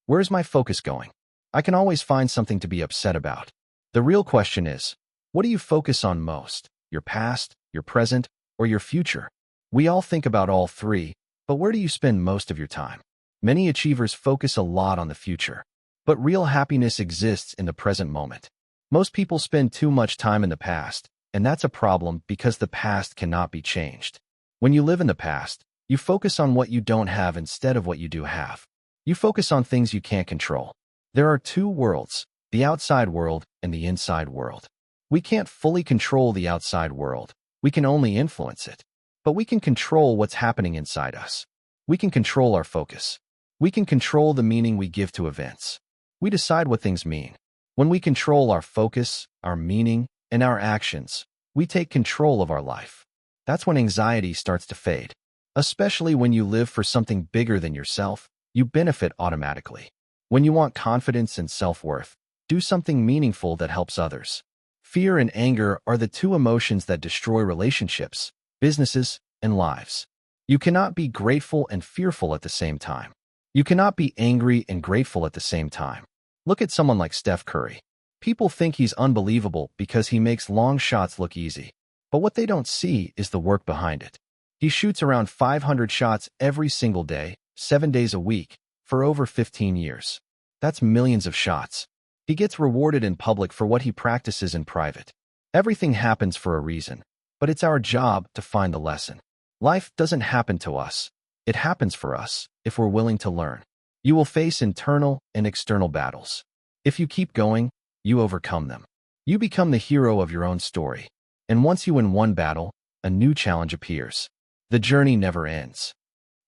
Where's my focus going? I can always find something to be upset about. The real question is, what do you focus on most? Your past, your present, or your future? We all think about all three, but where do you spend most of your time? Many achievers focus a lot on the future, but real happiness exists in the present moment. Most people spend too much time in the past, and that's a problem because the past cannot be changed. When you live in the past, you focus on what you don't have instead of what you do have. You focus on things you can't control. There are two worlds, the outside world and the inside world. We can't fully control the outside world. We can only influence it. But we can control what's happening inside us. We can control our focus. We can control the meaning we give to events. We decide what things mean. When we control our focus, our meaning, and our actions, we take control of our life. That's when anxiety starts to fade. Especially when you live for something bigger than yourself, you benefit automatically. When you want confidence and self-worth, do something meaningful that helps others. Fear and anger are the two emotions that destroy relationships, businesses, and lives. You cannot be grateful and fearful at the same time. You cannot be angry and grateful at the same time. Look at someone like Steph Curry. People think he's unbelievable because he makes long shots look easy. But what they don't see is the work behind it. He shoots around 500 shots every single day, 7 days a week, for over 15 years. That's millions of shots. He gets rewarded in public for what he practices in private. Everything happens for a reason, but it's our job to find the lesson. Life doesn't happen to us. It happens for us, if we're willing to learn. You will face internal and external battles. If you keep going, you overcome them. You become the hero of your own story. And once you win one battle, a new challenge appears. The journey never ends.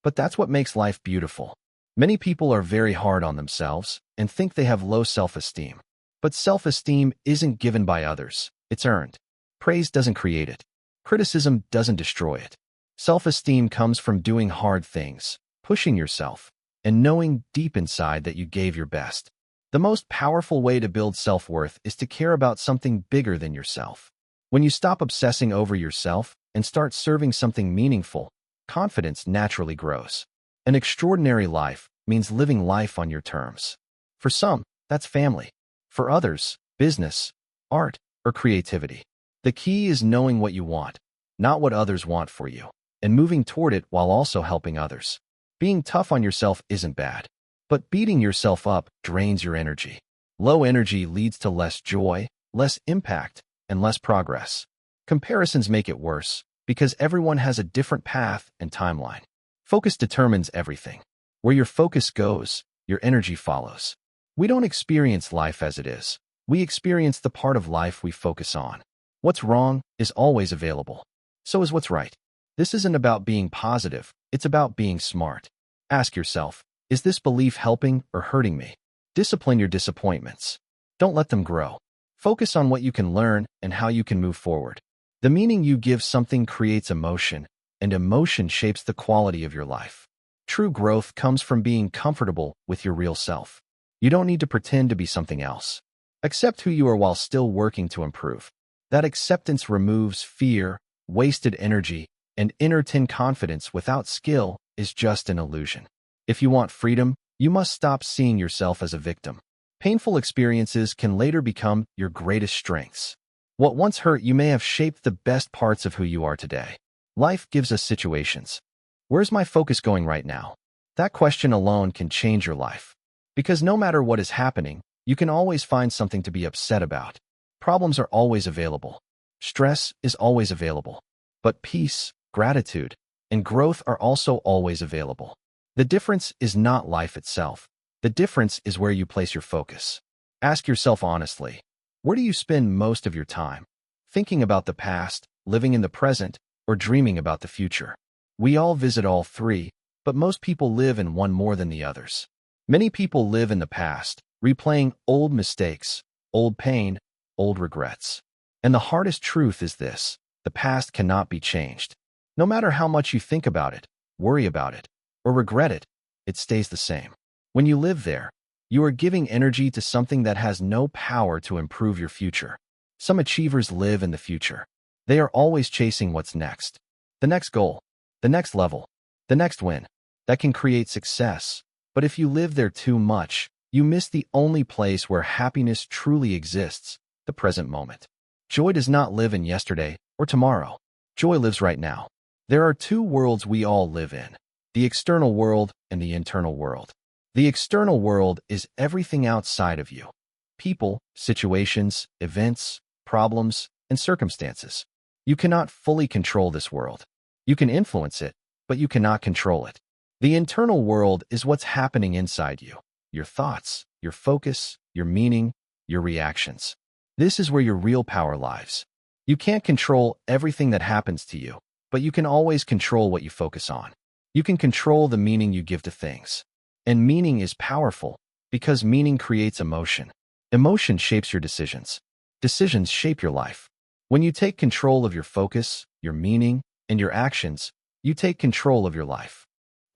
But that's what makes life beautiful. Many people are very hard on themselves and think they have low self-esteem. But self-esteem isn't given by others. It's earned. Praise doesn't create it. Criticism doesn't destroy it. Self-esteem comes from doing hard things, pushing yourself, and knowing deep inside that you gave your best. The most powerful way to build self-worth is to care about something bigger than yourself. When you stop obsessing over yourself and start serving something meaningful, confidence naturally grows. An extraordinary life means living life on your terms. For some, that's family. For others, business, art, or creativity. The key is knowing what you want, not what others want for you, and moving toward it while also helping others. Being tough on yourself isn't bad, but beating yourself up drains your energy. Low energy leads to less joy, less impact, and less progress. Comparisons make it worse because everyone has a different path and timeline. Focus determines everything. Where your focus goes, your energy follows. We don't experience life as it is. We experience the part of life we focus on. What's wrong is always available. So is what's right. This isn't about being positive. It's about being smart. Ask yourself, is this belief helping or hurting me? Discipline your disappointments. Don't let them grow. Focus on what you can learn and how you can move forward. The meaning you give something creates emotion, and emotion shapes the quality of your life. True growth comes from being comfortable with your real self. You don't need to pretend to be something else. Accept who you are while still working to improve. That acceptance removes fear, wasted energy, and inner confidence. Without skill is just an illusion. If you want freedom, you must stop seeing yourself as a victim. Painful experiences can later become your greatest strengths. What once hurt you may have shaped the best parts of who you are today. Life gives us situations. Where's my focus going right now? That question alone can change your life. Because no matter what is happening, you can always find something to be upset about. Problems are always available. Stress is always available. But peace, gratitude, and growth are also always available. The difference is not life itself. The difference is where you place your focus. Ask yourself honestly, where do you spend most of your time? Thinking about the past, living in the present, or dreaming about the future? We all visit all three, but most people live in one more than the others. Many people live in the past, replaying old mistakes, old pain, old regrets. And the hardest truth is this: the past cannot be changed. No matter how much you think about it, worry about it, or regret it, it stays the same. When you live there, you are giving energy to something that has no power to improve your future. Some achievers live in the future. They are always chasing what's next. The next goal, the next level, the next win. That can create success, But if you live there too much, you miss the only place where happiness truly exists, the present moment. Joy does not live in yesterday or tomorrow. Joy lives right now. There are two worlds we all live in, the external world and the internal world. The external world is everything outside of you. People, situations, events, problems, and circumstances. You cannot fully control this world. You can influence it, but you cannot control it. The internal world is what's happening inside you. Your thoughts, your focus, your meaning, your reactions. This is where your real power lies. You can't control everything that happens to you, but you can always control what you focus on. You can control the meaning you give to things. And meaning is powerful because meaning creates emotion. Emotion shapes your decisions. Decisions shape your life. When you take control of your focus, your meaning, and your actions, you take control of your life.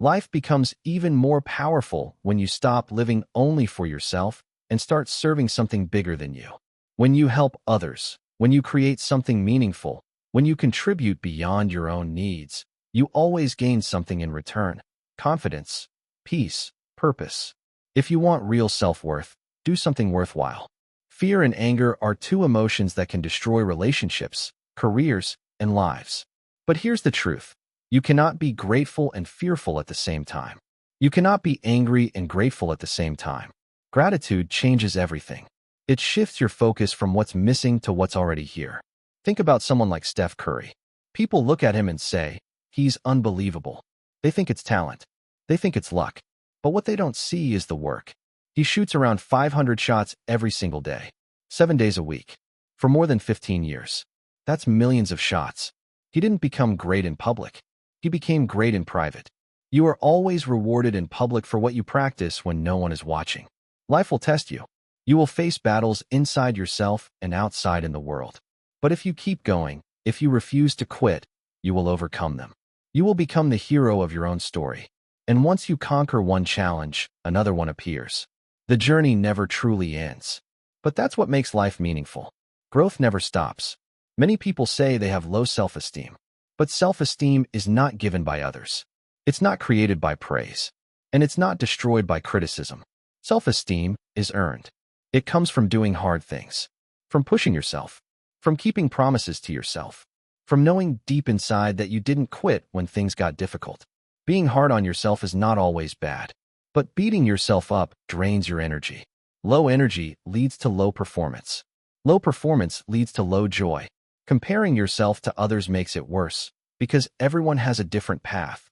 Life becomes even more powerful when you stop living only for yourself and start serving something bigger than you. When you help others, when you create something meaningful, when you contribute beyond your own needs, you always gain something in return: confidence, peace, purpose. If you want real self-worth, do something worthwhile. Fear and anger are two emotions that can destroy relationships, careers, and lives. But here's the truth. You cannot be grateful and fearful at the same time. You cannot be angry and grateful at the same time. Gratitude changes everything. It shifts your focus from what's missing to what's already here. Think about someone like Steph Curry. People look at him and say, he's unbelievable. They think it's talent. They think it's luck. But what they don't see is the work. He shoots around 500 shots every single day, 7 days a week, for more than 15 years. That's millions of shots. He didn't become great in public. He became great in private. You are always rewarded in public for what you practice when no one is watching. Life will test you. You will face battles inside yourself and outside in the world. But if you keep going, if you refuse to quit, you will overcome them. You will become the hero of your own story. And once you conquer one challenge, another one appears. The journey never truly ends. But that's what makes life meaningful. Growth never stops. Many people say they have low self-esteem. But self-esteem is not given by others. It's not created by praise. And it's not destroyed by criticism. Self-esteem is earned. It comes from doing hard things, from pushing yourself, from keeping promises to yourself, from knowing deep inside that you didn't quit when things got difficult. Being hard on yourself is not always bad, but beating yourself up drains your energy. Low energy leads to low performance. Low performance leads to low joy. Comparing yourself to others makes it worse, because everyone has a different path,